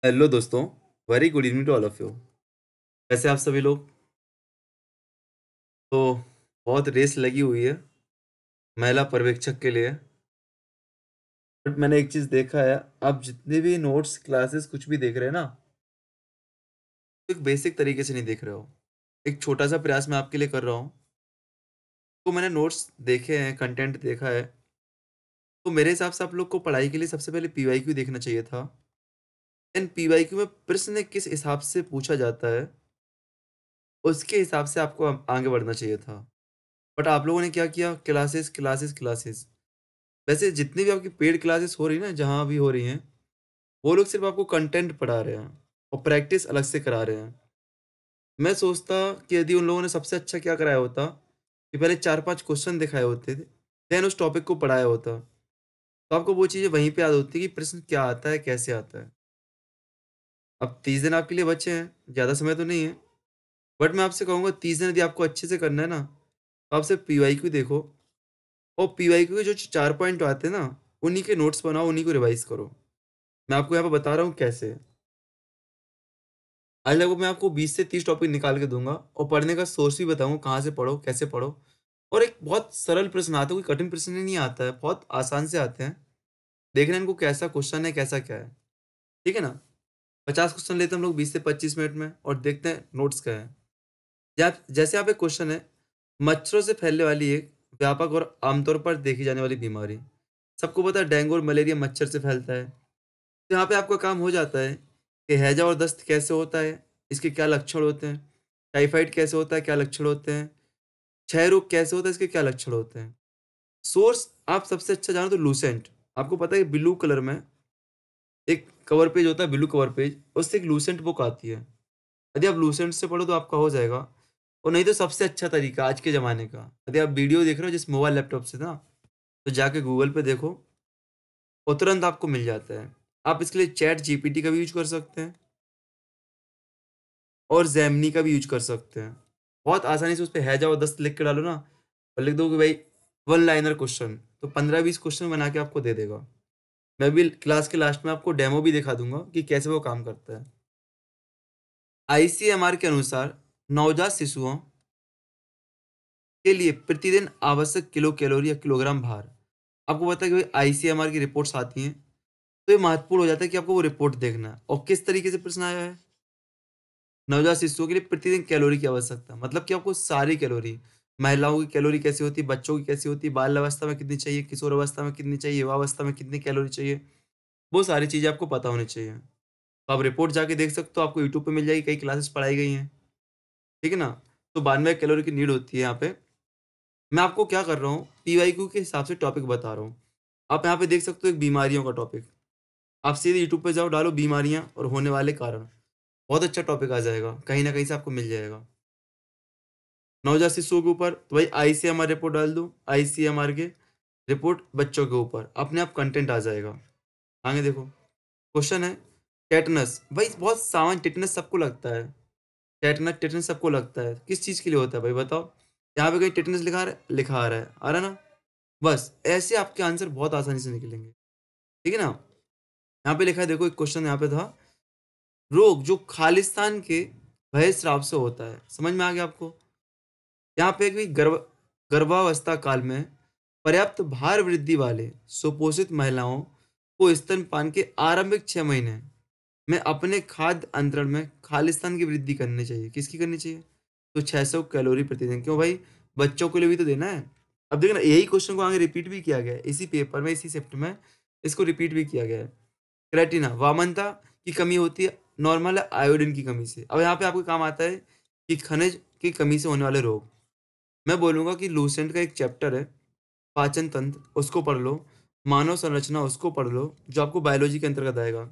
Hello दोस्तों। Very good evening to all of you. कैसे आप सभी लोग? तो बहुत रेस लगी हुई है महिला पर्यवेक्षक के लिए। बट मैंने एक चीज़ देखा है, आप जितने भी नोट्स क्लासेस कुछ भी देख रहे हैं ना, तो एक बेसिक तरीके से नहीं देख रहे हो। एक छोटा सा प्रयास मैं आपके लिए कर रहा हूँ। तो मैंने नोट्स देखे हैं, कंटेंट देखा है। तो मेरे हिसाब से आप लोग को पढ़ाई के लिए सबसे पहले पीवाईक्यू देखना चाहिए था। एंड पीवाईक्यू में प्रश्न किस हिसाब से पूछा जाता है, उसके हिसाब से आपको आगे बढ़ना चाहिए था। बट आप लोगों ने क्या किया? Classes classes classes. वैसे जितनी भी आपकी पेड क्लासेस हो रही हैं ना, जहाँ भी हो रही हैं, वो लोग सिर्फ़ आपको कंटेंट पढ़ा रहे हैं और प्रैक्टिस अलग से करा रहे हैं। मैं सोचता कि यदि उन लोगों ने सबसे अच्छा क्या कराया होता कि पहले 4-5 क्वेश्चन दिखाए होते थे, देन उस टॉपिक को पढ़ाया होता। तो आपको वो चीज़ें वहीं पे याद होती कि प्रश्न क्या आता है, कैसे आता है। अब 30 दिन आपके लिए बचे हैं, ज़्यादा समय तो नहीं है। बट मैं आपसे कहूँगा 30 दिन यदि आपको अच्छे से करना है ना, तो आप सिर्फ़ पीवाईक्यू देखो और पीवाईक्यू के जो 4 पॉइंट आते हैं ना, उन्हीं के नोट्स बनाओ, उन्हीं को रिवाइज़ करो। मैं आपको यहाँ पे बता रहा हूँ कैसे। आज लगभग मैं आपको 20 से 30 टॉपिक निकाल के दूँगा और पढ़ने का सोर्स भी बताऊँगा कहाँ से पढ़ो, कैसे पढ़ो। और एक बहुत सरल प्रश्न आता है, कोई कठिन प्रश्न ही नहीं आता है, बहुत आसान से आते हैं। देखना है इनको कैसा क्वेश्चन है, कैसा क्या है। ठीक है ना? 50 क्वेश्चन लेते हैं हम लोग 20 से 25 मिनट में और देखते हैं नोट्स क्या है। जैसे यहाँ पे क्वेश्चन है, मच्छरों से फैलने वाली एक व्यापक और आमतौर पर देखी जाने वाली बीमारी। सबको पता है डेंगू और मलेरिया मच्छर से फैलता है। तो यहाँ पे आपका काम हो जाता है कि हैजा और दस्त कैसे होता है, इसके क्या लक्षण होते हैं, टाइफाइड कैसे होता है, क्या लक्षण होते हैं, क्षय रोग कैसे होता है, इसके क्या लक्षण होते हैं। सोर्स आप सबसे अच्छा जानो तो लूसेंट। आपको पता है ब्लू कलर में एक कवर पेज होता है, ब्लू कवर पेज, उससे एक लूसेंट बुक आती है। यदि आप लूसेंट से पढ़ो तो आपका हो जाएगा। और नहीं तो सबसे अच्छा तरीका आज के ज़माने का, यदि आप वीडियो देख रहे हो जिस मोबाइल लैपटॉप से ना, तो जाके गूगल पे देखो और तुरंत आपको मिल जाता है। आप इसके लिए चैट जीपीटी का भी यूज़ कर सकते हैं और जेमिनी का भी यूज़ कर सकते हैं। बहुत आसानी से उसपे हैजा और दस्त लिख के डालो ना और लिख दो कि भाई वन लाइनर क्वेश्चन, तो 15-20 क्वेश्चन बना के आपको दे देगा। मैं भी क्लास के लास्ट में आपको डेमो भी दिखा दूँगा कि कैसे वो काम करता है। आईसीएमआर के अनुसार नवजात शिशुओं के लिए प्रतिदिन आवश्यक किलो कैलोरी या किलोग्राम भार। आपको पता है कि भाई आईसीएमआर की रिपोर्ट्स आती हैं, तो ये महत्वपूर्ण हो जाता है कि आपको वो रिपोर्ट देखना है। और किस तरीके से प्रश्न आया है? नवजात शिशुओं के लिए प्रतिदिन कैलोरी की आवश्यकता, मतलब कि आपको सारी कैलोरी, महिलाओं की कैलोरी कैसी होती है, बच्चों की कैसी होती है, बाल अवस्था में कितनी चाहिए, किशोर अवस्था में कितनी चाहिए, युवा अवस्था में कितनी कैलोरी चाहिए, वो सारी चीज़ें आपको पता होनी चाहिए। तो आप रिपोर्ट जाके देख सकते हो, आपको यूट्यूब पे मिल जाएगी, कई क्लासेस पढ़ाई गई हैं, ठीक है ना? तो 92 कैलोरी की नीड होती है यहाँ पे। मैं आपको क्या कर रहा हूँ, पीवाईक्यू के हिसाब से टॉपिक बता रहा हूँ। आप यहाँ पे देख सकते हो एक बीमारियों का टॉपिक। आप सीधे यूट्यूब पे जाओ, डालो बीमारियाँ और होने वाले कारण। बहुत अच्छा टॉपिक आ जाएगा, कहीं न कहीं से आपको मिल जाएगा। नवजात शिशुओं के ऊपर तो भाई आईसीएमआर रिपोर्ट डाल दो, आईसीएमआर के रिपोर्ट बच्चों के ऊपर, अपने आप कंटेंट आ जाएगा। आगे देखो, क्वेश्चन है टेटनस। भाई बहुत सामान्य टेटनस सबको लगता है। टेटनस टेटनस सबको लगता है। किस चीज़ के लिए होता है भाई बताओ? यहाँ पे कहीं टेटनस लिखा आ रहा है? लिखा आ रहा है ना? बस ऐसे आपके आंसर बहुत आसानी से निकलेंगे। ठीक है ना? यहाँ पे लिखा है, देखो एक क्वेश्चन यहाँ पे था, रोग जो खालिस्तान के बहिःस्राव से होता है। समझ में आ गया आपको? यहाँ पे भी गर्भावस्था काल में पर्याप्त भार वृद्धि वाले सुपोषित महिलाओं को स्तनपान के आरंभिक 6 महीने में अपने खाद्य अंतरण में खालिस्तान की वृद्धि करनी चाहिए। किसकी करनी चाहिए? तो 600 कैलोरी प्रतिदिन। क्यों भाई? बच्चों के लिए भी तो देना है। अब देखो ना, यही क्वेश्चन को आगे रिपीट भी किया गया है इसी पेपर में, इसी शिफ्ट में इसको रिपीट भी किया गया है। क्रेटिना वामनता की कमी होती है, नॉर्मल है आयोडीन की कमी से। अब यहाँ पे आपको काम आता है कि खनिज की कमी से होने वाले रोग। मैं बोलूँगा कि लूसेंट का एक चैप्टर है, पाचन तंत्र, उसको पढ़ लो। मानव संरचना उसको पढ़ लो, जो आपको बायोलॉजी के अंतर्गत आएगा।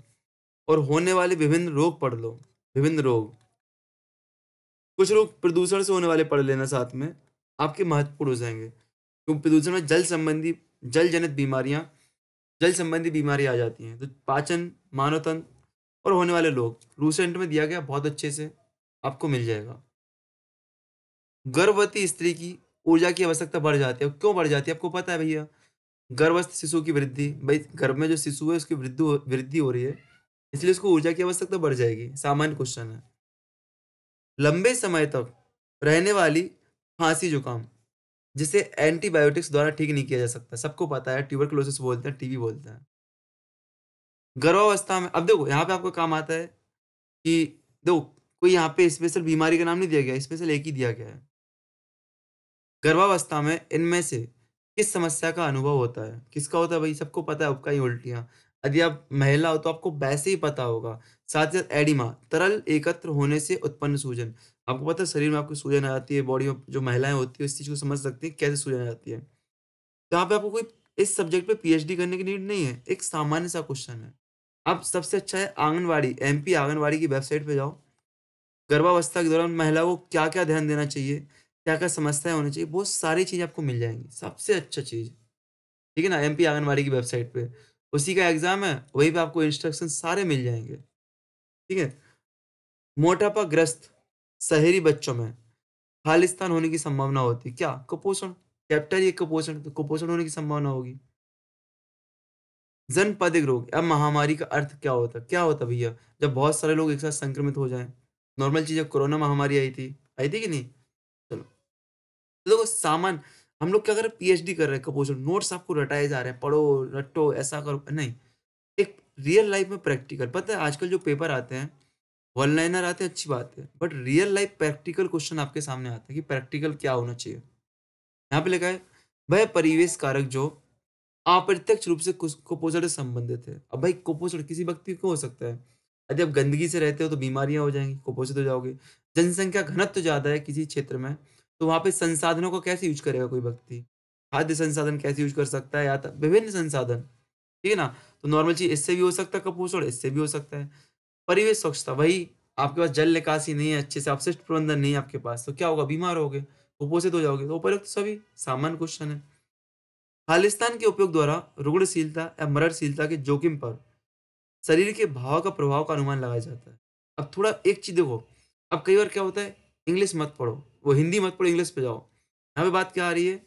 और होने वाले विभिन्न रोग पढ़ लो, विभिन्न रोग। कुछ रोग प्रदूषण से होने वाले पढ़ लेना साथ में, आपके महत्वपूर्ण हो जाएँगे। क्योंकि प्रदूषण में जल जनित बीमारियाँ, जल संबंधी बीमारी आ जाती हैं। तो पाचन, मानव तंत्र और होने वाले रोग, लूसेंट में दिया गया, बहुत अच्छे से आपको मिल जाएगा। गर्भवती स्त्री की ऊर्जा की आवश्यकता बढ़ जाती है। क्यों बढ़ जाती है? आपको पता है भैया? गर्भस्थ शिशु की वृद्धि, भई गर्भ में जो शिशु है उसकी वृद्धि हो रही है। इसलिए उसको ऊर्जा की आवश्यकता बढ़ जाएगी। सामान्य क्वेश्चन है। लंबे समय तक रहने वाली खांसी जुकाम जिसे एंटीबायोटिक्स द्वारा ठीक नहीं किया जा सकता। सबको पता है ट्यूबरकुलोसिस बोलते हैं, टीबी बोलते हैं। गर्भावस्था में अब देखो यहाँ पे आपको काम आता है कि देखो कोई यहाँ पे स्पेशल बीमारी का नाम नहीं दिया गया, स्पेशल एक ही दिया गया है। गर्भावस्था में इनमें से किस समस्या का अनुभव होता है? किसका होता है भाई? सबको पता है उपका ही उल्टियाँ। यदि आप महिला हो तो आपको वैसे ही पता होगा। साथ ही साथ एडिमा तरल एकत्र होने से उत्पन्न सूजन। आपको पता है शरीर में आपको सूजन आ जाती है, बॉडी में जो महिलाएँ होती है इस चीज़ को समझ सकती हैं कैसे सूजन आ जाती है। तो यहाँ पे आपको कोई इस सब्जेक्ट पे पीएचडी करने की नीड नहीं है, एक सामान्य सा क्वेश्चन है। अब सबसे अच्छा है आंगनवाड़ी, एमपी आंगनवाड़ी की वेबसाइट पे जाओ। गर्भावस्था के दौरान महिला को क्या-क्या ध्यान देना चाहिए, क्या-क्या समस्याएँ होनी चाहिए, वो सारी चीज़ें आपको मिल जाएँगी। सबसे अच्छा चीज़, ठीक है ना? एमपी आंगनवाड़ी की वेबसाइट पे, उसी का एग्ज़ाम है, वहीं पे आपको इंस्ट्रक्शन सारे मिल जाएँगे, ठीक है? मोटापाग्रस्त शहरी बच्चों में खालिस्तान होने की संभावना होती है। क्या? कुपोषण, चैप्टर ही है कुपोषण, तो कुपोषण होने की संभावना होगी। जनपदिक रोग अब महामारी का अर्थ क्या होता है? क्या होता है भैया? जब बहुत सारे लोग एक साथ संक्रमित हो जाएँ। नॉर्मल चीज़ है, कोरोना महामारी आई थी कि नहीं? चलो, तो देखो हम लोग क्या कर रहे हैं पीएचडी कर रहे हैं कुपोषण, नोट्स आपको रटाए जा रहे हैं, पढ़ो, रटो, ऐसा करो, नहीं। एक रियल लाइफ में प्रैक्टिकल पता है आजकल जो पेपर आते हैं, वन लाइनर आते हैं अच्छी बात है, but real life practical question आपके सामने आता है कि प्रैक्टिकल क्या होना चाहिए। यहाँ पे लिखा है, वह परिवेश कारक जो अप्रत्यक्ष रूप से कुपोषण से संबंधित है। अब भाई कुपोषण किसी व्यक्ति को हो सकता है। यदि आप गंदगी से रहते हो तो बीमारियाँ हो जाएँगी, कुपोषित हो जाओगे। जनसंख्या घनत्व ज़्यादा है किसी क्षेत्र में, तो वहाँ पे संसाधनों को कैसे यूज़ करेगा कोई व्यक्ति? खाद्य संसाधन कैसे यूज़ कर सकता है या त विभिन्न संसाधन, ठीक है ना? तो नॉर्मल चीज़ इससे भी हो सकता है कुपोषण, इससे भी हो सकता है। परिवेश स्वच्छता, वही आपके पास जल निकासी नहीं है, अच्छे से अपशिष्ट प्रबंधन नहीं है आपके पास, तो क्या होगा? बीमार होगे, कुपोषित हो जाओगे। तो उपरोक्त सभी सामान्य क्वेश्चन है। खालिस्तान के उपयोग द्वारा रुग्णशीलता या मरणशीलता के जोखिम पर शरीर के भाव का प्रभाव का अनुमान लगाया जाता है। अब थोड़ा एक चीज देखो, अब कई बार क्या होता है, इंग्लिश मत पढ़ो, वो हिंदी मत पढ़ो, इंग्लिश पे जाओ। यहाँ पे बात क्या आ रही है?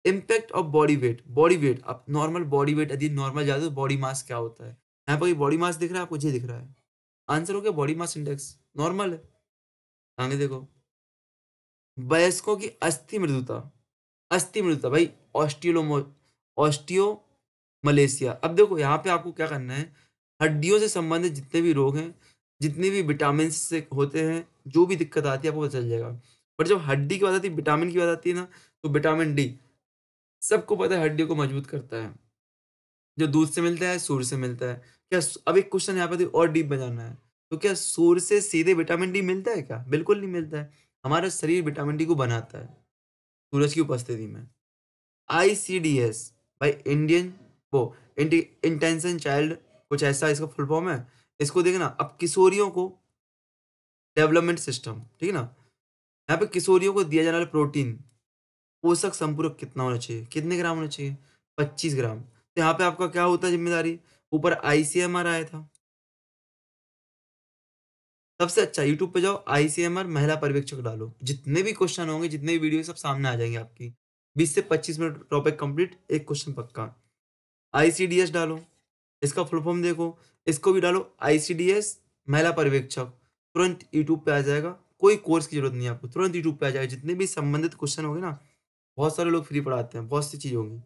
Impact of body weight. अब नॉर्मल बॉडी वेट यदि नॉर्मल ज्यादा तो बॉडी मास क्या होता है? यहाँ पे बॉडी मास दिख रहा है आपको? ये दिख रहा है। आंसर हो गया बॉडी मास इंडेक्स, नॉर्मल है। आगे देखो, वयस्कों की अस्थि मृदुता भाई, ऑस्टियो मलेशिया। अब देखो यहाँ पे आपको क्या करना है, हड्डियों से संबंधित जितने भी रोग हैं, जितने भी विटामिन से होते हैं, जो भी दिक्कत आती है आपको पता चल जाएगा। पर जब हड्डी की बात आती है, विटामिन की बात आती है ना, तो विटामिन डी सबको पता है हड्डियों को मजबूत करता है। जो दूध से मिलता है, सूर्य से मिलता है। अब एक क्वेश्चन यहाँ पे और डीप में जानना है, तो क्या सूर्य से सीधे विटामिन डी मिलता है क्या? बिल्कुल नहीं मिलता है। हमारा शरीर विटामिन डी को बनाता है सूरज की उपस्थिति में। आईसीडीएस भाई, इंडियन वो इंटेंशन चाइल्ड, कुछ ऐसा इसका फुल फॉर्म है। इसको देखना, अब किशोरियों को डेवलपमेंट सिस्टम, ठीक है ना? यहाँ पे किशोरियों को दिया जाने वाला प्रोटीन पोषक संपूरक कितना होना चाहिए? कितने ग्राम होना चाहिए? 25 ग्राम। तो यहाँ पे आपका क्या होता है जिम्मेदारी? ऊपर आईसीएमआर आया था। सबसे अच्छा यूट्यूब पे जाओ, आईसीएमआर महिला पर्यवेक्षक डालो। जितने भी क्वेश्चन होंगे, जितने भी वीडियो सब सामने आ जाएंगे आपकी। 20 से 25 मिनट टॉपिक कंप्लीट, एक क्वेश्चन पक्का। आईसीडीएस डालो, इसका फुल फॉर्म देखो, इसको भी डालो आईसीडीएस महिला पर्यवेक्षक, तुरंत यूट्यूब पे आ जाएगा। कोई कोर्स की जरूरत नहीं है आपको, तुरंत यूट्यूब पे आ जाएगा। जितने भी संबंधित क्वेश्चन होंगे ना, बहुत सारे लोग फ्री पढ़ाते हैं, बहुत सी चीज होंगी।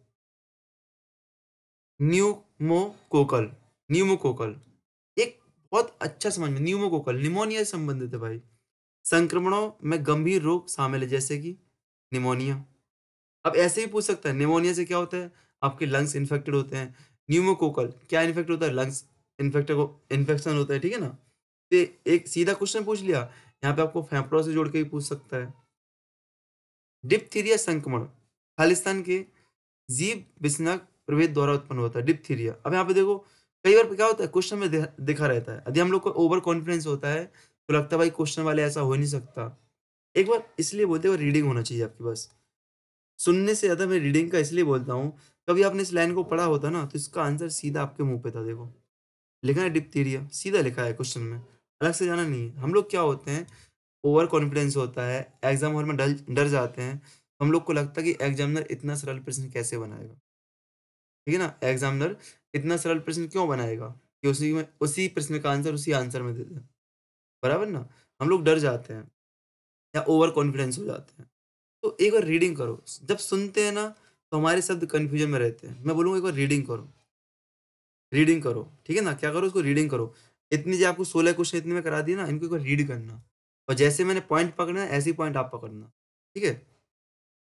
न्यूमोकोकल, न्यूमोकोकल एक बहुत अच्छा समझ में, न्यूमोकोकल निमोनिया से संबंधित है भाई। संक्रमणों में गंभीर रोग शामिल है जैसे कि निमोनिया। अब ऐसे ही पूछ सकता है, निमोनिया से क्या होता है? आपके लंग्स इन्फेक्टेड होते हैं। न्यूमोकोकल क्या इन्फेक्ट होता है? लंग्स इन्फेक्शन होता है, ठीक है ना? तो एक सीधा क्वेश्चन पूछ लिया। यहाँ पे आपको फेफड़ों से जोड़ के भी पूछ सकता है। डिप्थीरिया संक्रमण खालिस्तान के जीव विषनक प्रभेद द्वारा उत्पन्न होता है, डिप्थीरिया। अब यहाँ पे देखो, कई बार क्या होता है क्वेश्चन में दिखा रहता है, यदि हम लोग को ओवर कॉन्फिडेंस होता है तो लगता है भाई क्वेश्चन वाले ऐसा हो नहीं सकता। एक बार इसलिए बोलते हैं रीडिंग होना चाहिए आपके पास। सुनने से ज़्यादा मैं रीडिंग का इसलिए बोलता हूँ, कभी आपने इस लाइन को पढ़ा होता ना, तो इसका आंसर सीधा आपके मुँह पे था देखो। लिखा है डिप्थीरिया, सीधा लिखा है क्वेश्चन में, अलग से जाना नहीं है। हम लोग क्या होते हैं, ओवर कॉन्फिडेंस होता है, एग्ज़ाम हॉल में डल डर जाते हैं, हम लोग को लगता है कि एग्ज़ामिनर इतना सरल प्रश्न कैसे बनाएगा, ठीक है ना? एग्ज़ामिनर इतना सरल प्रश्न क्यों बनाएगा? कि उसी प्रश्न का आंसर उसी आंसर में दे दें, बराबर ना? हम लोग डर जाते हैं या ओवर कॉन्फिडेंस हो जाते हैं। तो एक बार रीडिंग करो, जब सुनते हैं ना, तो हमारे शब्द कन्फ्यूजन में रहते हैं। मैं बोलूँगा एक बार रीडिंग करो, ठीक है ना? क्या करो, उसको रीडिंग करो। इतनी जो आपको 16 क्वेश्चन इतने में करा दिए ना, इनको एक बार रीड करना और जैसे मैंने पॉइंट पकड़े हैं, ऐसे ही पॉइंट आप पकड़ना, ठीक है?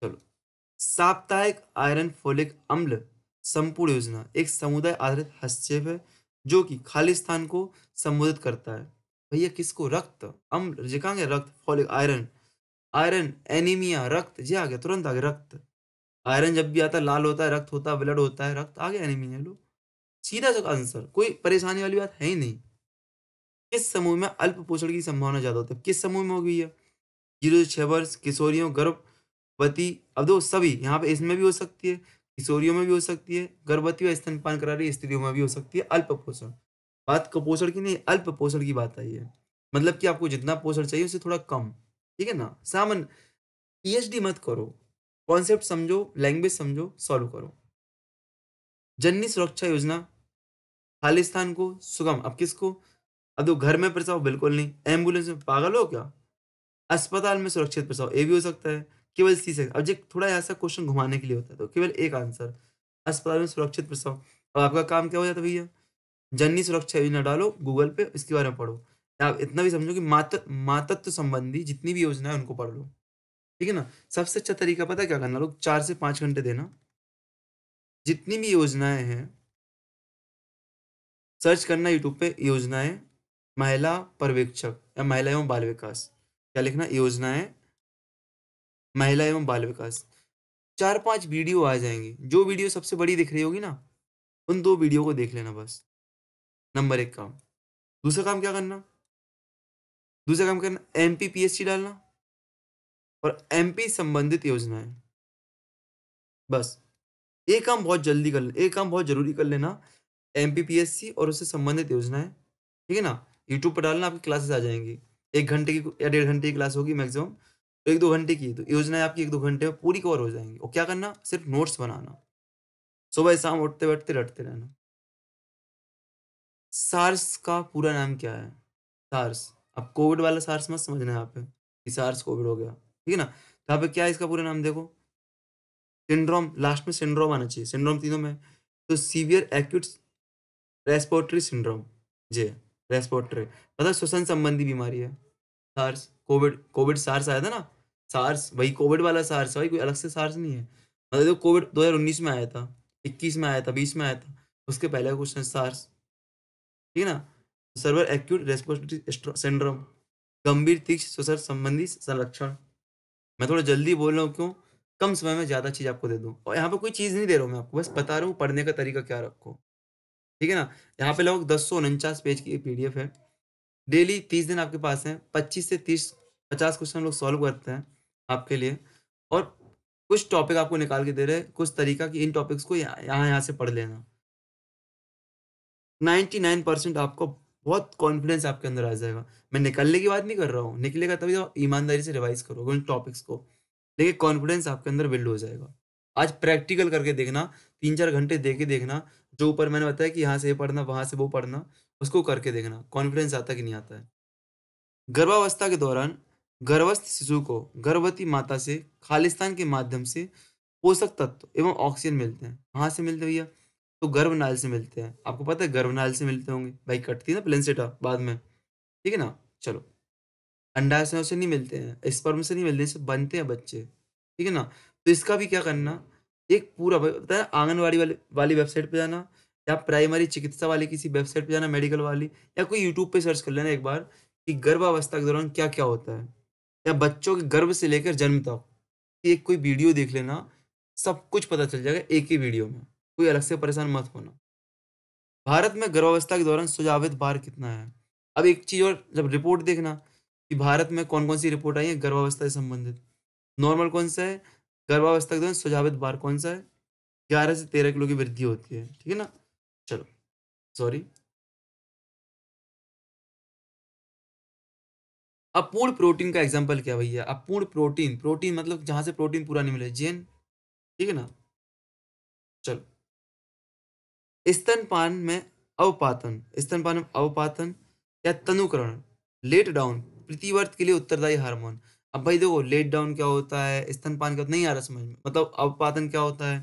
चलो। साप्ताहिक आयरन फोलिक अम्ल संपूर्ण योजना एक समुदाय आधारित हस्तक्षेप है जो कि खालिस्तान को संबोधित करता है। भैया किसको? रक्त, अम्ल जी कहाँ गया? रक्त, फोलिक आयरन, आयरन, एनीमिया, रक्त जी आ गया, तुरंत आ गया रक्त। आयरन जब भी आता है लाल होता है, रक्त होता है, ब्लड होता है, रक्त आ गया, एनीमिया लो। सीधा सा आंसर, कोई परेशानी वाली बात है ही नहीं। किस समूह में अल्प पोषण की संभावना ज्यादा होती है? किस समूह में होगी ये? 0 से 6 वर्ष, किशोरियों, गर्भवती, अब दो सभी यहाँ पे, इसमें भी हो सकती है, किशोरियों में भी हो सकती है, गर्भवती व स्तनपान करा रही स्त्रियों में भी हो सकती है। अल्प पोषण, बात कुपोषण की नहीं, अल्प पोषण की बात आई है। मतलब कि आपको जितना पोषण चाहिए उससे थोड़ा कम, ठीक है ना? सामान्य, पीएचडी मत करो, कॉन्सेप्ट समझो, लैंग्वेज समझो, सॉल्व करो। जननी सुरक्षा योजना खालिस्तान को सुगम, अब किसको? अब तो घर में प्रसव बिल्कुल नहीं, एम्बुलेंस में, पागल हो क्या? अस्पताल में सुरक्षित प्रसव, ये भी हो सकता है। केवल सी से, अब जो थोड़ा ऐसा क्वेश्चन घुमाने के लिए होता है, तो केवल एक आंसर, अस्पताल में सुरक्षित प्रसव। अब आपका काम क्या हो जाता है भैया? जननी सुरक्षा योजना डालो गूगल पे, इसके बारे में पढ़ो। या आप इतना भी समझो कि मातृत्व संबंधी जितनी भी योजना है उनको पढ़ लो, ठीक है ना? सबसे अच्छा तरीका पता है क्या करना? लोग 4 से 5 घंटे देना, जितनी भी योजनाएँ हैं, सर्च करना यूट्यूब पे योजनाएँ, महिला पर्यवेक्षक या महिला एवं बाल विकास। क्या लिखना? योजनाएँ, महिला एवं बाल विकास। 4-5 वीडियो आ जाएँगी। जो वीडियो सबसे बड़ी दिख रही होगी ना, उन 2 वीडियो को देख लेना बस। नंबर 1 काम। दूसरा काम क्या करना? दूसरा काम करना, एमपीपीएससी डालना और एमपी संबंधित योजनाएँ। बस। एक काम बहुत जल्दी कर ले, एक काम बहुत ज़रूरी कर लेना, एमपीपीएससी और उससे संबंधित योजनाएँ, ठीक है ना? यूट्यूब पर डालना, आपकी क्लासेस आ जाएँगी। 1 घंटे की या 1.5 घंटे की क्लास होगी मैक्सिमम। 1-2 घंटे की, तो योजनाएँ आपकी 1-2 घंटे में पूरी कवर हो जाएँगी और क्या करना? सिर्फ़ नोट्स बनाना। सुबह-शाम उठते-बैठते रटते रहना। सार्स का पूरा नाम क्या है? सार्स। अब कोविड वाला सार्स मत समझना यहाँ पे, कि सार्स कोविड हो गया, ठीक है ना? तो यहाँ पे क्या है इसका पूरा नाम देखो, सिंड्रोम, लास्ट में सिंड्रोम आना चाहिए, सिंड्रोम तीनों में है। तो सीवियर एक्यूट रेस्पिरेटरी सिंड्रोम, जी, रेस्पिरेटरी मतलब श्वसन संबंधी बीमारी है। सार्स, कोविड कोविड सार्स आया था ना? सार्स वही कोविड वाला सार्स है भाई, कोई अलग से सार्स नहीं है। मतलब देखो कोविड 2019 में आया था, 21 में आया था, 20 में आया था, उसके पहले का क्वेश्चन सार्स, ठीक है ना? सर्वर एक्यूट रेस्पिरेटरी सिंड्रोम, गंभीर तीक्ष्ण श्वसन संबंधी संलक्षण। मैं थोड़ा जल्दी बोल रहा हूँ क्यों? कम समय में ज़्यादा चीज़ आपको दे दूँ और यहाँ पे कोई चीज़ नहीं दे रहा हूँ मैं आपको, बस बता रहा हूँ पढ़ने का तरीका क्या रखो, ठीक है ना? यहाँ पे लगभग 1049 पेज की पीडीएफ है। डेली 30 दिन आपके पास हैं, 25 से 30 50 क्वेश्चन हम लोग सॉल्व करते हैं आपके लिए और कुछ टॉपिक आपको निकाल के दे रहे हैं, कुछ तरीका कि इन टॉपिक्स को यहाँ से पढ़ लेना। 99% आपको बहुत कॉन्फिडेंस आपके अंदर आ जाएगा। मैं निकलने की बात नहीं कर रहा हूँ, निकलेगा तभी तो आप ईमानदारी से रिवाइज़ करोगे उन टॉपिक्स को। देखिए कॉन्फिडेंस आपके अंदर बिल्ड हो जाएगा। आज प्रैक्टिकल करके देखना, 3-4 घंटे दे के देखना, जो ऊपर मैंने बताया कि यहाँ से ये पढ़ना, वहाँ से वो पढ़ना, उसको करके देखना, कॉन्फिडेंस आता है कि नहीं आता है। गर्भावस्था के दौरान गर्भस्थ शिशु को गर्भवती माता से खालिस्तान के माध्यम से पोषक तत्व एवं ऑक्सीजन मिलते हैं। कहाँ से मिलते हैं भैया? तो गर्भनाल से मिलते हैं। आपको पता है गर्भनाल से मिलते होंगे। भाई कटती है ना प्लेसेंटा बाद में, ठीक है ना? चलो, अंडाशय से नहीं मिलते हैं, स्पर्म से नहीं मिलते हैं, इससे बनते हैं बच्चे, ठीक है ना? तो इसका भी क्या करना, एक पूरा ब पता है आंगनवाड़ी वाली वाली वेबसाइट पे जाना या प्राइमरी चिकित्सा वाली किसी वेबसाइट पे जाना मेडिकल वाली या कोई यूट्यूब पे सर्च कर लेना एक बार कि गर्भावस्था के दौरान क्या-क्या होता है या बच्चों के गर्भ से लेकर जन्म तक। एक कोई वीडियो देख लेना, सब कुछ पता चल जाएगा एक ही वीडियो में। कोई अलग से परेशान मत होना। भारत में गर्भावस्था के दौरान संभावित भार कितना है? अब एक चीज़ और जब रिपोर्ट देखना कि भारत में कौन-कौन सी रिपोर्ट आई है गर्भावस्था से संबंधित। नॉर्मल कौन-सा है? गर्भावस्था के दौरान संभावित भार कौन-सा है? 11 से 13 किलो की वृद्धि होती है, ठीक है ना? चलो, सॉरी। अपूर्ण प्रोटीन का एग्ज़ाम्पल क्या है भैया? अपूर्ण प्रोटीन, प्रोटीन मतलब जहाँ से प्रोटीन पूरा नहीं मिले, जेन, ठीक है ना? चलो, स्तनपान में अवपातन, स्तनपान में अवपातन या तनुकरण, लेट डाउन, प्रतिवर्त के लिए उत्तरदायी हार्मोन। अब भाई देखो लेट डाउन क्या होता है, स्तनपान क्या होता है, नहीं आ रहा समझ में। मतलब अवपातन क्या होता है,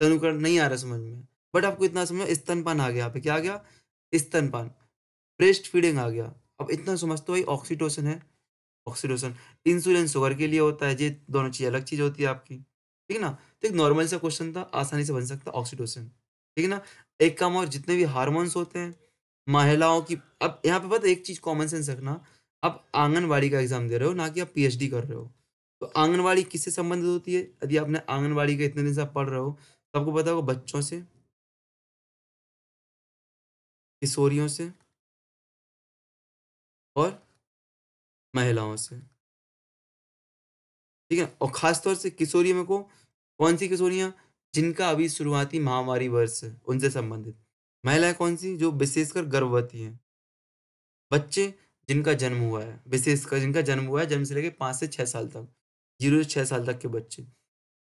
तनुकरण नहीं आ रहा समझ में। बट आपको इतना समझ में स्तनपान आ गया, यहाँ पे क्या आ गया? स्तनपान, ब्रेस्ट फीडिंग आ गया। अब इतना समझ तो भाई ऑक्सीटोसिन है, ऑक्सीटोसिन, इंसुलिन शुगर के लिए होता है, ये दोनों चीज़ अलग चीज़ होती है आपकी, ठीक है ना? तो एक नॉर्मल सा क्वेश्चन था, आसानी से बन सकता है ऑक्सीटोसिन, ठीक है ना? एक काम और, जितने भी हार्मोन्स होते हैं, महिलाओं की, अब यहाँ पे पता है एक चीज़ कॉमन सेंस रखना, आप आंगनवाड़ी का एग्ज़ाम दे रहे हो, ना कि आप पीएचडी कर रहे हो। तो आंगनवाड़ी किससे संबंधित होती है? यदि आपने आंगनवाड़ी के इतने दिन से आप पढ़ रहे हो, तो आपको पता होगा बच्चों से, किशोरियों से और महिलाओं से, ठीक है? और ख़ास तौर से किशोरियों में कौन-सी किशोरियाँ? जिनका अभी शुरुआती माहवारी वर्ष है, उनसे संबंधित। महिलाएँ कौन-सी? जो विशेषकर गर्भवती हैं। बच्चे जिनका जन्म हुआ है, विशेषकर जिनका जन्म हुआ है, जन्म से लेके 5 से 6 साल तक, 0 से 6 साल तक के बच्चे।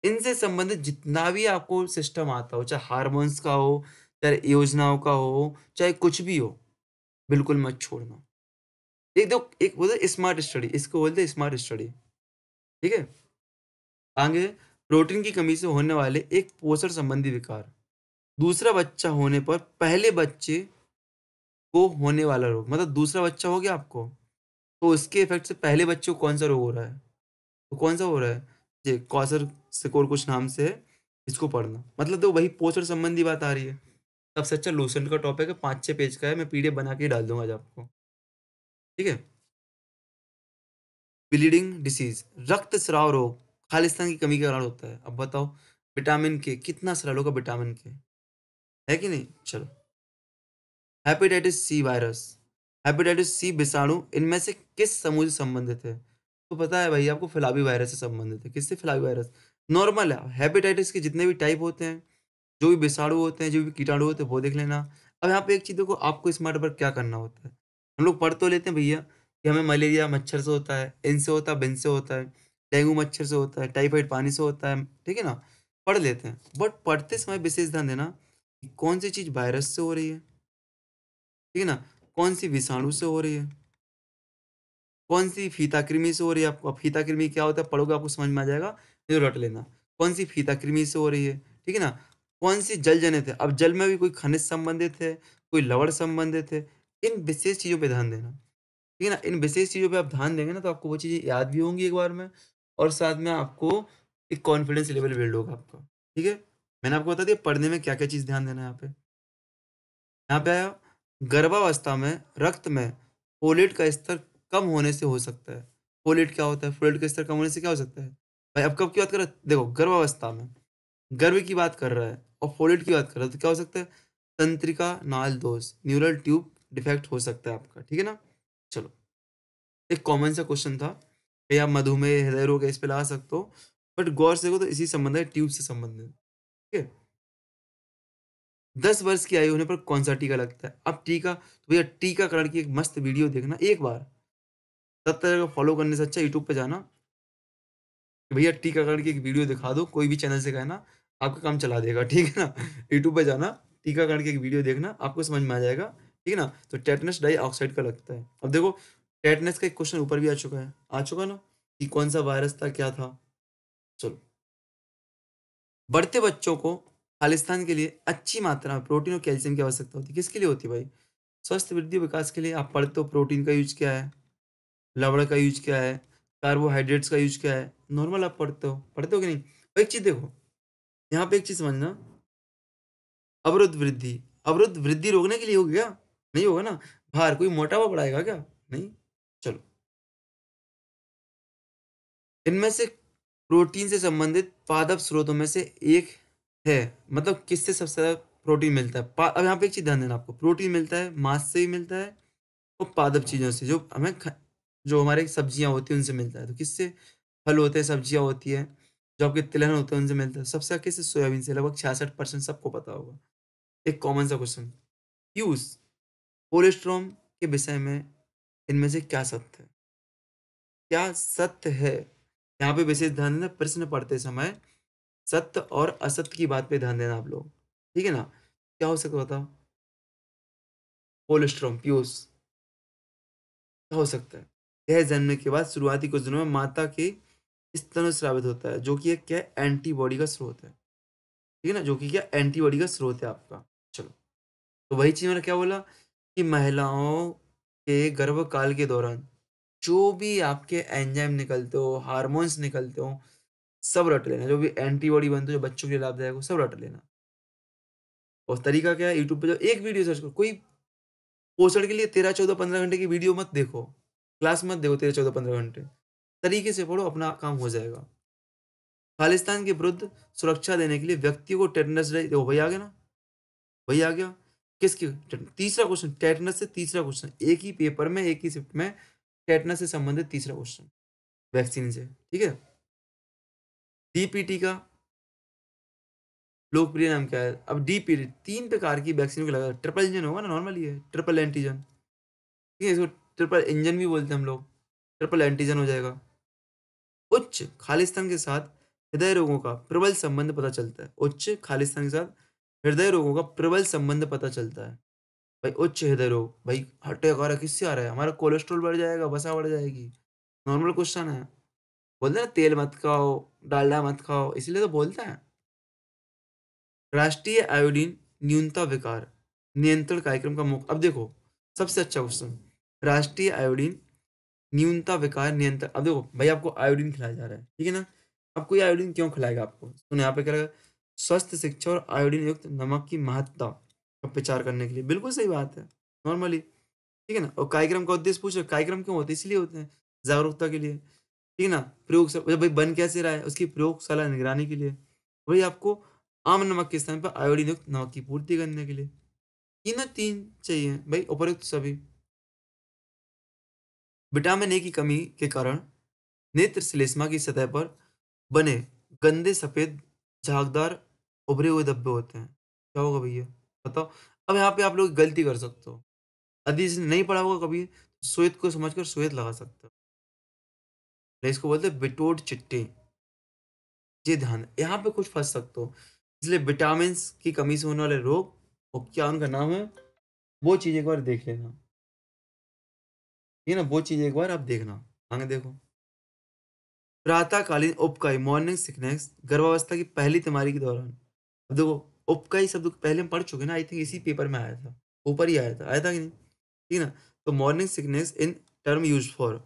इनसे संबंधित जितना भी आपको सिस्टम आता हो, चाहे हार्मोन्स का हो, चाहे योजनाओं का हो, चाहे कुछ भी हो, बिल्कुल मत छोड़ना। एक बोलते हैं स्मार्ट स्टडी, इसको बोलते हैं स्मार्ट स्टडी, ठीक है? आगे, प्रोटीन की कमी से होने वाले एक पोषण संबंधी विकार। दूसरा बच्चा होने पर पहले बच्चे को होने वाला रोग, मतलब दूसरा बच्चा हो गया आपको, तो उसके इफ़ेक्ट से पहले बच्चे को कौन-सा रोग हो रहा है? तो कौन-सा हो रहा है? ये क्वार्टर-सिकोर कुछ नाम से है, इसको पढ़ना। मतलब तो वही पोषण संबंधी बात आ रही है। सबसे अच्छा लूसेंट का टॉपिक है, 5-6 पेज का है, मैं पीडीएफ बना के ही डाल दूँगा आज आपको, ठीक है? ब्लीडिंग डिसीज़, रक्तस्राव रोग, खालिस्तान की कमी के कारण होता है। अब बताओ, विटामिन के कितना असर होगा विटामिन के, है कि नहीं? चलो, hepatitis C virus, hepatitis C विषाणु इनमें से किस समूह से संबंधित है? तो पता है भाई आपको, फ्लैवी वायरस से संबंधित है। किससे? फ्लैवी वायरस। नॉर्मल है, हेपेटाइटिस के जितने भी टाइप होते हैं, जो भी विषाणु होते हैं, जो भी कीटाणु होते हैं, वो देख लेना। अब यहाँ पे एक चीज़ देखो, आपको स्मार्ट वर्क क्या करना होता है। हम लोग पढ़ तो लेते हैं भैया कि हमें मलेरिया मच्छर से होता है, इनसे होता है, बिन से होता है, डेंगू मच्छर से होता है, टाइफाइड पानी से होता है, ठीक है ना? पढ़ लेते हैं। बट पढ़ते समय विशेष ध्यान देना कि कौन सी चीज़ वायरस से हो रही है, ठीक है ना? कौन सी विषाणु से हो रही है, कौन सी फीता कृमि से हो रही है आपको। अब फीता कृमि क्या होता है, पढ़ोगे आपको समझ में आ जाएगा, ये रट लेना। कौन सी फीता कृमि से हो रही है, ठीक है ना? कौन सी जल जनित है, अब जल में भी कोई खनिज संबंधित है, कोई लवण संबंधित है। इन विशेष चीज़ों पे ध्यान देना, ठीक है ना? इन विशेष चीज़ों पे आप ध्यान देंगे ना, तो आपको वो चीज़ें याद भी होंगी एक बार में, और साथ में आपको एक कॉन्फिडेंस लेवल बिल्ड होगा आपका, ठीक है? मैंने आपको बता दिया पढ़ने में क्या-क्या चीज़ ध्यान देना है यहाँ पे। यहाँ पे आया, गर्भावस्था में रक्त में फोलेट का स्तर कम होने से हो सकता है। फोलेट क्या होता है? फोलेट का स्तर कम होने से क्या हो सकता है? भाई अब कब की बात कर रहा है? देखो गर्भावस्था में, गर्भ की बात कर रहा है और फोलेट की बात कर रहा है, तो क्या हो सकता है? तंत्रिका नाल दोष, न्यूरल ट्यूब डिफेक्ट हो सकता है आपका, ठीक है ना? चलो, एक कॉमन सा क्वेश्चन था, भई आप मधुमेह, हृदय रोग है, इस पे लगा सकते हो, बट गौर से देखो तो इसी संबंध है, ट्यूब से संबंधित, ठीक है? 10 वर्ष की आयु होने पर कौन-सा टीका लगता है? अब टीका, तो भैया टीकाकरण की एक मस्त वीडियो देखना एक बार, तब तक फॉलो करने से अच्छा यूट्यूब पे जाना कि भैया टीकाकरण की एक वीडियो दिखा दो, कोई भी चैनल से कहना, आपका काम चला देगा, ठीक है ना? यूट्यूब पे जाना, टीकाकरण की एक वीडियो देखना, आपको समझ में आ जाएगा, ठीक है ना? तो टेटनस डाइऑक्साइड का लगता है। अब देखो, टेटनस का एक क्वेश्चन ऊपर भी आ चुका है, आ चुका ना? कि कौन-सा वायरस था, क्या था? चलो, बढ़ते बच्चों को खालिस्तान के लिए अच्छी मात्रा में प्रोटीन और कैल्शियम की आवश्यकता होती है। किसके लिए होती है भाई? स्वस्थ वृद्धि और विकास के लिए। आप पढ़ते हो प्रोटीन का यूज़ क्या है, लवण का यूज़ क्या है, कार्बोहाइड्रेट्स का यूज़ क्या है, नॉर्मल आप पढ़ते हो कि नहीं? और एक चीज़ देखो, यहाँ पे एक चीज़ समझना, अवरुद्ध वृद्धि रोकने के लिए होगी क्या? नहीं होगा ना। भार, कोई मोटा हुआ बढ़ाएगा क्या? नहीं। चलो, इनमें से प्रोटीन से संबंधित पादप स्रोतों में से एक है, मतलब किससे सबसे ज़्यादा प्रोटीन मिलता है? अब यहाँ पे एक चीज़ ध्यान देना आपको, प्रोटीन मिलता है माँस से भी मिलता है और पादप चीज़ों से, जो हमारे सब्जियाँ होती हैं उनसे मिलता है। तो किससे? फल होते हैं, सब्जियाँ होती हैं, जो आपके तिलहन होते हैं उनसे मिलता है। सबसे ज़्यादा किससे? सोयाबीन से, लगभग 66% सबको पता होगा। एक कॉमन सा क्वेश्चन, पीयूष, कोलेस्ट्रॉम के विषय में इनमें से क्या सत्य है? क्या सत्य है? यहाँ पे विशेष ध्यान देना, प्रश्न पढ़ते समय सत्य और असत्य की बात पे ध्यान देना आप लोग, ठीक है ना? क्या हो सकता है बताओ? कोलेस्ट्रॉम, पीयूष। क्या हो सकता है? यह जन्म के बाद शुरुआती कुछ दिनों में माता के स्तनों से स्रावित होता है, जो कि एक क्या है? एंटीबॉडी का स्रोत है। ठीक है ना? जो कि क्या? एंटीबॉडी का स्रोत है आपका। चलो, तो वही चीज़ मैंने क्या बोला कि महिलाओं के गर्भकाल के दौरान जो भी आपके एंजाइम निकलते हो, हार्मोन्स निकलते हो, सब रट लेना। जो भी एंटीबॉडी बनते हो, जो बच्चों के लिए लाभदायक हो, सब रट लेना। और तरीका क्या है? यूट्यूब पे जो एक वीडियो सर्च करो, कोई पोषण के लिए 13, 14, 15 घंटे की वीडियो मत देखो। क्लास मत देखो 13, 14, 15 घंटे। तरीके से पढ़ो, अपना काम हो जाएगा। खालिस्तान के विरुद्ध सुरक्षा देने के लिए व्यक्ति को टेटनस देखो वही आ गया ना? वही आ गया। किसकी? तीसरा क्वेश्चन, टेटनस से तीसरा क्वेश्चन। एक ही पेपर में, एक ही शिफ्ट में टेटनस से संबंधित तीसरा क्वेश्चन, वैक्सीन से। ठीक है? डीपीटी का लोकप्रिय नाम क्या है? अब डीपीटी 3 प्रकार की वैक्सीन को लगा, ट्रिपल इंजन होगा ना, नॉर्मल ही है, ट्रिपल एंटीजन। ठीक है? इसको ट्रिपल इंजन भी बोलते हैं हम लोग, ट्रिपल एंटीजन हो जाएगा। उच्च खालिस्तान के साथ हृदय रोगों का प्रबल संबंध पता चलता है। उच्च खालिस्तान के साथ हृदय रोगों का प्रबल संबंध पता चलता है। भाई उच्च हृदय रोग, भाई हार्ट अटैक आ रहा है, किससे आ रहा है? हमारा कोलेस्ट्रॉल बढ़ जाएगा, वसा बढ़ जाएगी। नॉर्मल क्वेश्चन है। बोलते हैं ना तेल मत खाओ, डालडा मत खाओ, इसीलिए तो बोलते हैं। राष्ट्रीय आयोडीन न्यूनता विकार नियंत्रण कार्यक्रम का मुख्य, अब देखो सबसे अच्छा क्वेश्चन, राष्ट्रीय आयोडीन न्यूनता विकार नियंत्रण। अब देखो भाई, आपको आयोडीन खिलाया जा रहा है, ठीक है ना? अब कोई आयोडीन क्यों खिलाएगा आपको? तो यहाँ पे क्या रहेगा? स्वस्थ शिक्षा और आयोडीन युक्त नमक की महत्ता का प्रचार करने के लिए। बिल्कुल सही बात है, नॉर्मली। ठीक है ना? और कार्यक्रम का उद्देश्य पूछ रहे हो, कार्यक्रम क्यों होते हैं? इसलिए होते हैं जागरूकता के लिए। ठीक है ना? भाई बन कैसे रहा है? उसकी प्रयोगशाला निगरानी के लिए। वही आपको आम नमक के स्थान पर आयोडीन युक्त नमक की पूर्ति करने के लिए। तीनों तीन चाहिए भाई, उपयुक्त सभी। विटामिन ए की कमी के कारण नेत्र श्लेष्मा की सतह पर बने गंदे सफेद झागदार उभरे हुए धब्बे होते हैं। क्या होगा भैया? बताओ। अब यहाँ पे आप लोग गलती कर सकते हो, यदि इसने नहीं पढ़ा होगा कभी, तो श्वेत को समझकर श्वेत लगा सकते हो। नहीं, इसको बोलते हैं बिटोड चिट्टे। ये ध्यान, यहाँ पे कुछ फंस सकते हो। इसलिए विटामिन की कमी से होने वाले रोग और क्या उनका नाम है, वो चीज एक बार देख लेना। ये ना, वो चीज एक बार आप देखना, आगे देखो। प्रातःकालीन उपकाई मॉर्निंग सिकनेस गर्भावस्था की पहली तिमाही के दौरान। अब देखो, उपकाई शब्द को पहले हम पढ़ चुके हैं ना, आई थिंक इसी पेपर में आया था, ऊपर ही आया था कि नहीं? ठीक है ना? तो morning sickness in term use for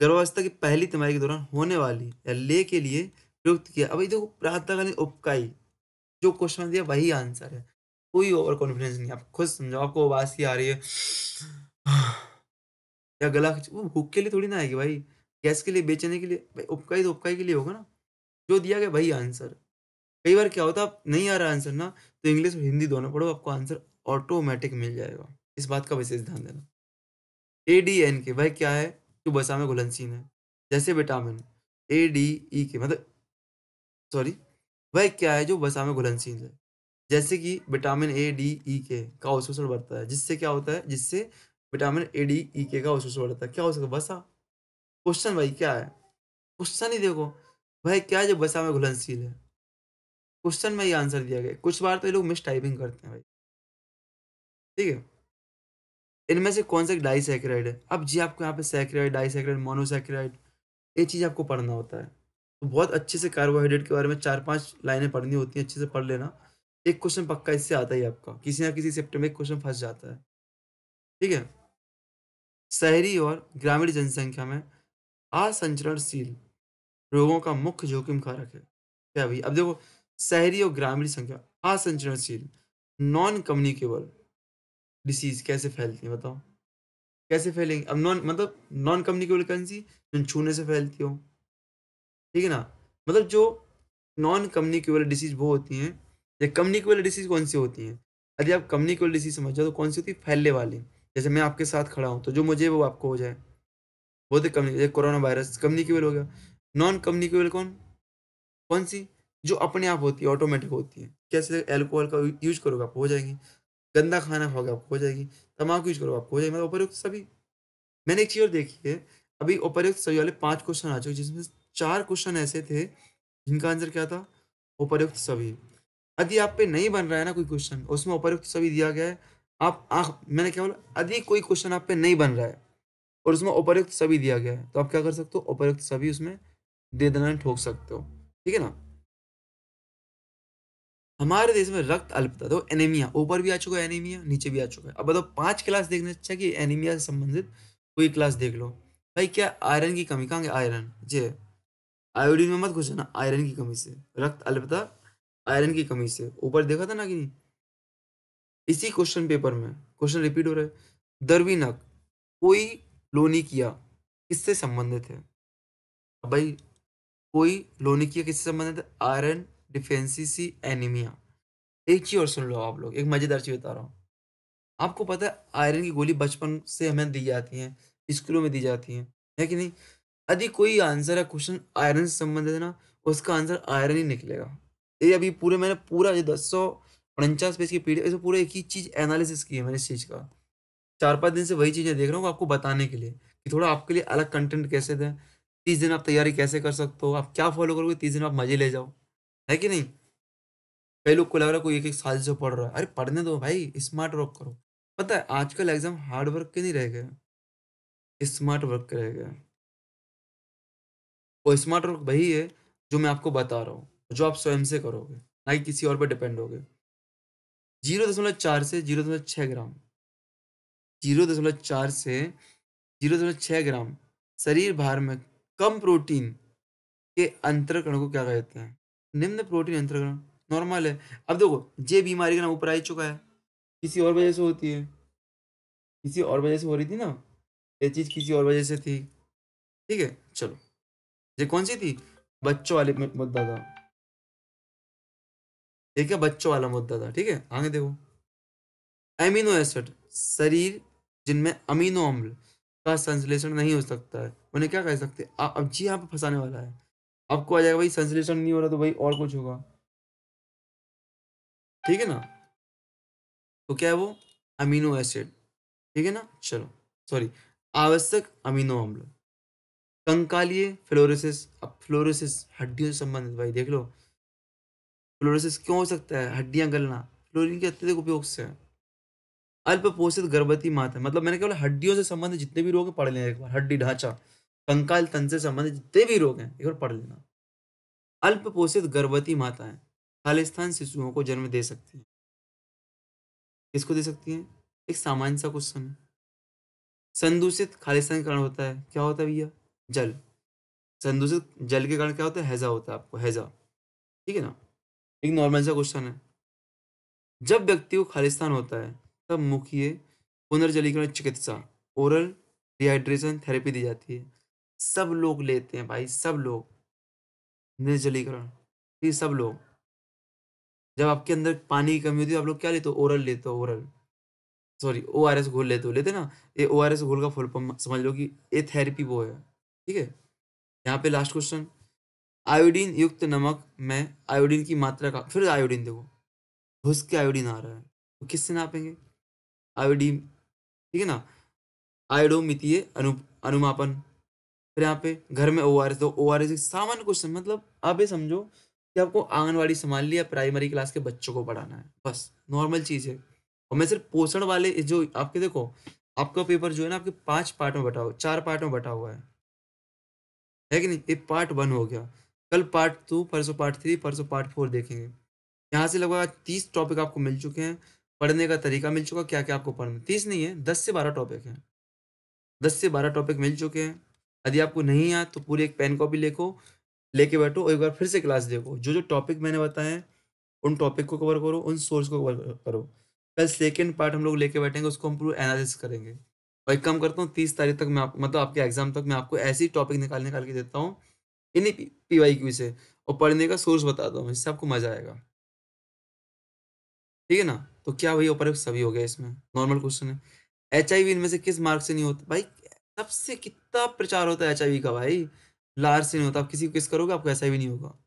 गर्भावस्था की पहली तिमाही के दौरान होने वाली या ले के लिए प्रयुक्त किया। अब ये देखो, प्रातःकालीन उपकाई, जो क्वेश्चन दिया वही आंसर है। कोई ओवर कॉन्फिडेंस नहीं, आप खुद समझाओ। आपको उबासी आ रही है या गला वो भूख के लिए थोड़ी ना आएगी भाई, गैस के लिए, बेचने के लिए। भाई उपकाई तो उपकाई के लिए होगा ना, जो दिया गया वही आंसर। कई बार क्या होता है, आप नहीं आ रहा आंसर ना, तो इंग्लिश और हिंदी दोनों पढ़ो, आपको आंसर ऑटोमेटिक मिल जाएगा। इस बात का विशेष ध्यान देना। एडीएन के वह क्या है जो वसा में घुलनशील है? जैसे विटामिन ए डी ई के मतलब, सॉरी, वह क्या है जो वसा में घुलनशील है? जैसे कि विटामिन ए डी ई के का अवशोषण बढ़ता है, जिससे क्या होता है? जिससे विटामिन ए डी ई के का अवशोषण बढ़ता है। क्या हो सकता है? वसा। क्वेश्चन भाई क्या है? क्वेश्चन ही देखो, वह क्या है जो वसा में घुलनशील है? क्वेश्चन में ही आंसर दिया गया है। कुछ बार तो ये लोग मिस टाइपिंग करते हैं भाई। ठीक है? इनमें से कौन सा डाइसैकेराइड है? अब जी आपको यहाँ पे सैकेराइड, डाइसैकेराइड, मोनोसैकेराइड, ये चीज़ आपको पढ़ना होता है। तो बहुत अच्छे से कार्बोहाइड्रेट के बारे में 4-5 लाइनें पढ़नी होती हैं, अच्छे से पढ़ लेना। एक क्वेश्चन पक्का इससे आता ही है आपका, किसी ना किसी चैप्टर में एक क्वेश्चन फँस जाता है। ठीक है? शहरी और ग्रामीण जनसंख्या में असंचरणशील रोगों का मुख्य जोखिम कारक है। क्या भई? अब देखो, शहरी और ग्रामीण संख्या असंचरणशील, नॉन कम्युनिकेबल डिसीज़ कैसे फैलती है बताओ? कैसे फैलेंगी? अब नॉन मतलब नॉन कम्युनिकेबल कौन-सी? जो छूने से फैलती हो, ठीक है ना? मतलब जो नॉन कम्युनिकेबल डिसीज़ वो होती हैं, या कम्युनिकेबल डिसीज़ कौन-सी होती हैं? यदि आप कम्युनिकेबल डिसीज़ समझ जाओ तो कौन-सी होती है? फैलने वाली। जैसे मैं आपके साथ खड़ा हूँ, तो जो मुझे वो आपको हो जाए, वो तो जैसे कोरोना वायरस कम्युनिकेबल हो गया। नॉन कम्युनिकेबल कौन-सी? जो अपने आप होती है, ऑटोमैटिक होती है। कैसे? अल्कोहल का यूज़ करोगे आपको हो जाएगी, गंदा खाना खाओगे आपको हो जाएगी, तम्बाकू यूज़ करोगे आपको हो जाएगी, मतलब उपरोक्त सभी। मैंने एक चीज़ और देखी है, अभी उपर्युक्त सभी वाले 5 क्वेश्चन आ चुके, जिसमें 4 क्वेश्चन ऐसे थे, जिनका आंसर क्या था? उपर्युक्त सभी। यदि आप पे नहीं बन रहा है ना कोई क्वेश्चन, उसमें उपर्युक्त सभी दिया गया है, आप मैंने क्या बोला, यदि कोई क्वेश्चन आप पे नहीं बन रहा है और उसमें उपर्युक्त सभी दिया गया है, तो आप क्या कर सकते हो, उपर्युक्त सभी उसमें दे देना ठोक सकते हो। ठीक है ना? हमारे देश में रक्त अल्पता, तो एनीमिया ऊपर भी आ चुका है, एनीमिया नीचे भी आ चुका है। अब बताओ 5 क्लास देखने से अच्छा कि एनीमिया से संबंधित कोई क्लास देख लो। भाई क्या आयरन की कमी, कहाँ गया आयरन? ये आयोडीन में मत घुसना, आयरन की कमी से, रक्त अल्पता आयरन की कमी से। ऊपर देखा था ना कि नहीं? इसी क्वेश्चन पेपर में क्वेश्चन रिपीट हो रहा है। द्रविणक कोई लोनिकिया किससे संबंधित है? अब भाई कोई लोनिकिया किससे संबंधित है? Iron deficiency anaemia. एक चीज और सुन लो आप लोग, एक मजेदार चीज बता रहा हूँ। आपको पता है आयरन की गोली बचपन से हमें दी जाती है, स्कूलों में दी जाती है कि नहीं? यदि कोई आंसर है क्वेश्चन आयरन से संबंधित है ना, उसका आंसर आयरन ही निकलेगा। ये अभी पूरे मैंने पूरा ये 1049 पेज की पीडीएफ, इसमें पूरा एक ही चीज एनालिसिस की है मैंने इस चीज का। 4-5 दिन से वही चीजें देख रहा हूँ आपको बताने के लिए कि थोड़ा आपके लिए अलग कंटेंट कैसे दें। 30 दिन आप तैयारी कैसे कर सकते हो, आप क्या फॉलो करोगे 30 दिन आप मजे ले जाओ, है कि नहीं? कई लोग को लग रहा है कोई एक एक साल से पढ़ रहा है, अरे पढ़ने दो भाई, स्मार्ट वर्क करो। पता है आजकल एग्जाम हार्ड वर्क के नहीं रह गए, स्मार्ट वर्क के रह गए। और स्मार्ट वर्क वही है जो मैं आपको बता रहा हूँ, जो आप स्वयं से करोगे, ना कि किसी और पर डिपेंड होगे। 0.4 से 0.6 ग्राम, 0.4 से 0.6 ग्राम शरीर भार में कम प्रोटीन के अंतर्कण को क्या कहते हैं? निम्न प्रोटीन अंतर्कण नॉर्मल है। अब देखो ये बीमारी का नाम ऊपर आ ही चुका है, किसी और वजह से होती है, किसी और वजह से हो रही थी ना, ये चीज किसी और वजह से थी। ठीक है चलो, ये कौन सी थी? बच्चों वाली मुद्दा था, ठीक है बच्चों वाला मुद्दा था। ठीक है आगे देखो, एमिनो एसिड शरीर जिनमें अमीनो अम्ल का संश्लेषण नहीं हो सकता है, उन्हें क्या कह सकते हैं? अब जी यहाँ पे फंसाने वाला है, आपको आ जाएगा भाई संश्लेषण नहीं हो रहा तो भाई और कुछ होगा। ठीक है ना? तो क्या है वो? Amino acid. ठीक है ना? चलो, सॉरी, आवश्यक अमीनो अम्ल। कंकालीय फ्लोरोसिस, अब फ्लोरोसिस हड्डियों से संबंधित, भाई देख लो फ्लोरोसिस क्यों हो सकता है? हड्डियां गलना फ्लोरीन के अत्यधिक उपयोग से। अल्प पोषित गर्भवती माता, मतलब मैंने केवल हड्डियों से संबंधित जितने भी रोग हैं पढ़ लेना एक बार, हड्डी ढांचा, कंकाल तंत्र से संबंधित जितने भी रोग हैं एक बार पढ़ लेना। अल्प पोषित गर्भवती माताएं खालिस्तान शिशुओं को जन्म दे सकती हैं। किसको दे सकती हैं? एक सामान्य सा क्वेश्चन है। संदूषित खालिस्तान के कारण होता है, क्या होता है भैया? जल। संदूषित जल के कारण क्या होता है? हैजा होता है, आपको हैजा। ठीक है ना? एक नॉर्मल सा क्वेश्चन है। जब व्यक्ति को खालिस्तान होता है तब मुखीय पुनर्जलीकरण चिकित्सा, ओरल डिहाइड्रेशन थेरेपी दी जाती है। सब लोग लेते हैं भाई, सब लोग। निर्जलीकरण, ये सब लोग। जब आपके अंदर पानी की कमी होती है आप लोग क्या लेते हो? ओरल लेते हो, ओरल, सॉरी ओआरएस घोल लेते हो, लेते ना। ये ओआरएस घोल का फुल फॉर्म समझ लो कि ये थेरेपी वो है। ठीक है? यहाँ पे लास्ट क्वेश्चन, आयोडीन युक्त नमक में आयोडीन की मात्रा का, फिर आयोडीन देखो, घुस के आयोडीन आ रहा है, तो किससे नापेंगे? आयोडीन। ठीक है ना? आयोडोमितीय अनुमापन। फिर यहाँ पे घर में ओआरएस, तो ओआरएस एक सामान्य क्वेश्चन, मतलब आप ये समझो कि आपको आंगनवाड़ी संभालनी या प्राइमरी क्लास के बच्चों को पढ़ाना है, बस नॉर्मल चीज है। और मैं सिर्फ पोषण वाले जो आपके देखो, आपका पेपर जो है ना आपके 5 पार्ट में बटा हुआ, 4 पार्ट में बटा हुआ है कि नहीं? ये पार्ट 1 हो गया, कल पार्ट 2, परसों पार्ट 3, परसों पार्ट 4 देखेंगे। यहाँ से लगभग 30 टॉपिक आपको मिल चुके हैं, पढ़ने का तरीका मिल चुका, क्या क्या आपको पढ़ना, 30 नहीं है 10 से 12 टॉपिक है, 10 से 12 टॉपिक मिल चुके हैं। यदि आपको नहीं आया तो पूरी एक पेन कॉपी लेके बैठो और एक बार फिर से क्लास देखो, जो जो टॉपिक मैंने बताए हैं उन टॉपिक को कवर करो, उन सोर्स को कवर करो। कल सेकेंड पार्ट हम लोग लेके बैठेंगे, उसको हम पूरा एनालिसिस करेंगे। और एक काम करता हूँ 30 तारीख तक मैं मतलब आपके एग्जाम तक मैं आपको ऐसी टॉपिक निकाल निकाल के देता हूँ इन्हीं पीवाईक्यू से, और पढ़ने का सोर्स बताता हूँ, इससे आपको मजा आएगा। ठीक है ना? तो क्या वही ऊपर सभी हो गया, इसमें नॉर्मल क्वेश्चन है। एचआईवी इनमें से किस मार्ग से नहीं होता? भाई सबसे कितना प्रचार होता है एचआईवी का भाई, लार से नहीं होता। आप किसी को किस करोगे आपको एचआईवी नहीं होगा।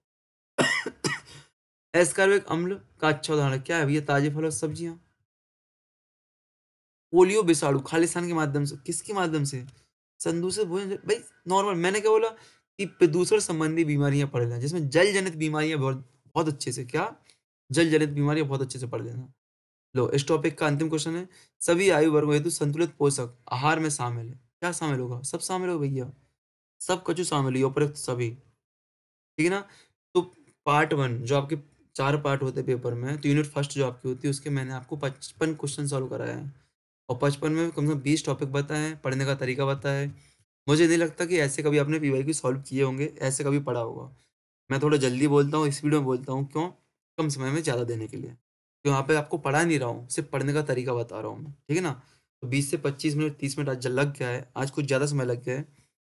एस्कॉर्बिक अम्ल का अच्छा उदाहरण क्या है भैया? ताजे फल और सब्जियां। पोलियो विषाणु खालिस्तान के माध्यम से, किसके माध्यम से? संदूषित भोजन भाई, नॉर्मल मैंने क्या बोला कि प्रदूषण संबंधी बीमारियां पढ़ लेना, जिसमें जल जनित बीमारियां बहुत बहुत अच्छे से, क्या जल जनित बीमारियां बहुत अच्छे से पढ़ लेना। लो, इस टॉपिक का अंतिम क्वेश्चन है, सभी आयु वर्गों हेतु संतुलित पोषक आहार में शामिल है। क्या शामिल होगा? सब शामिल होगा भैया, सब कुछ शामिल है, ये उपरोक्त सभी। ठीक है ना? तो पार्ट 1 जो आपके 4 पार्ट होते हैं पेपर में, तो यूनिट फर्स्ट जो आपकी होती है उसके मैंने आपको 55 क्वेश्चन सॉल्व कराए हैं और 55 में कम से कम 20 टॉपिक बताए हैं, पढ़ने का तरीका बताया है। मुझे नहीं लगता कि ऐसे कभी आपने पीवाईक्यू सॉल्व किए होंगे, ऐसे कभी पढ़ा होगा। मैं थोड़ा जल्दी बोलता हूँ, स्पीड में बोलता हूँ, क्यों? कम समय में ज़्यादा देने के लिए। तो यहाँ पे आपको पढ़ा नहीं रहा हूँ, सिर्फ़ पढ़ने का तरीका बता रहा हूँ मैं, ठीक है ना? तो 20 से 25 मिनट, 30 मिनट आज लग गया है, आज कुछ ज़्यादा समय लग गया है।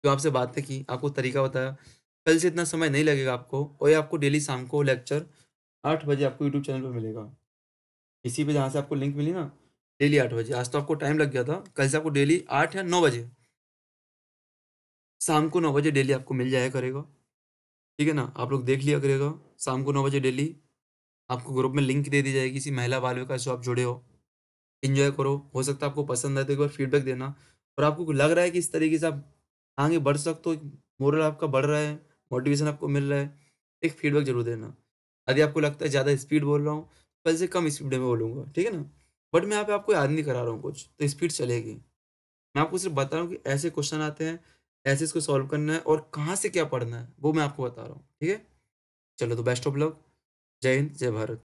जो आपसे बातें की, आपको तरीका बताया, कल से इतना समय नहीं लगेगा आपको और ये आपको डेली शाम को लेक्चर 8 बजे आपको यूट्यूब चैनल पे मिलेगा। इसी पे जहाँ से आपको लिंक मिली ना, डेली 8 बजे। आज तो आपको टाइम लग गया था, कल से आपको डेली 8 या 9 बजे, शाम को 9 बजे डेली आपको मिल जाया करेगा, ठीक है ना? आप लोग देख लिया करिएगा, शाम को 9 बजे डेली आपको ग्रुप में लिंक दे दी जाएगी किसी महिला बाल विकास जो आप जुड़े हो। एन्जॉय करो, हो सकता है आपको पसंद आए तो एक बार फीडबैक देना और आपको लग रहा है कि इस तरीके से आप आगे बढ़ सकते हो, मोरल आपका बढ़ रहा है, मोटिवेशन आपको मिल रहा है, एक फीडबैक ज़रूर देना। यदि आपको लगता है ज़्यादा स्पीड बोल रहा हूँ, कल से कम स्पीड में बोलूँगा, ठीक है ना? बट मैं यहाँ पे आपको याद नहीं करा रहा हूँ कुछ, तो स्पीड चलेगी। मैं आपको सिर्फ बता रहा हूँ कि ऐसे क्वेश्चन आते हैं, ऐसे इसको सॉल्व करना है और कहाँ से क्या पढ़ना है, वो मैं आपको बता रहा हूँ, ठीक है? चलो तो बेस्ट ऑफ लक। जय हिंद, जय भारत।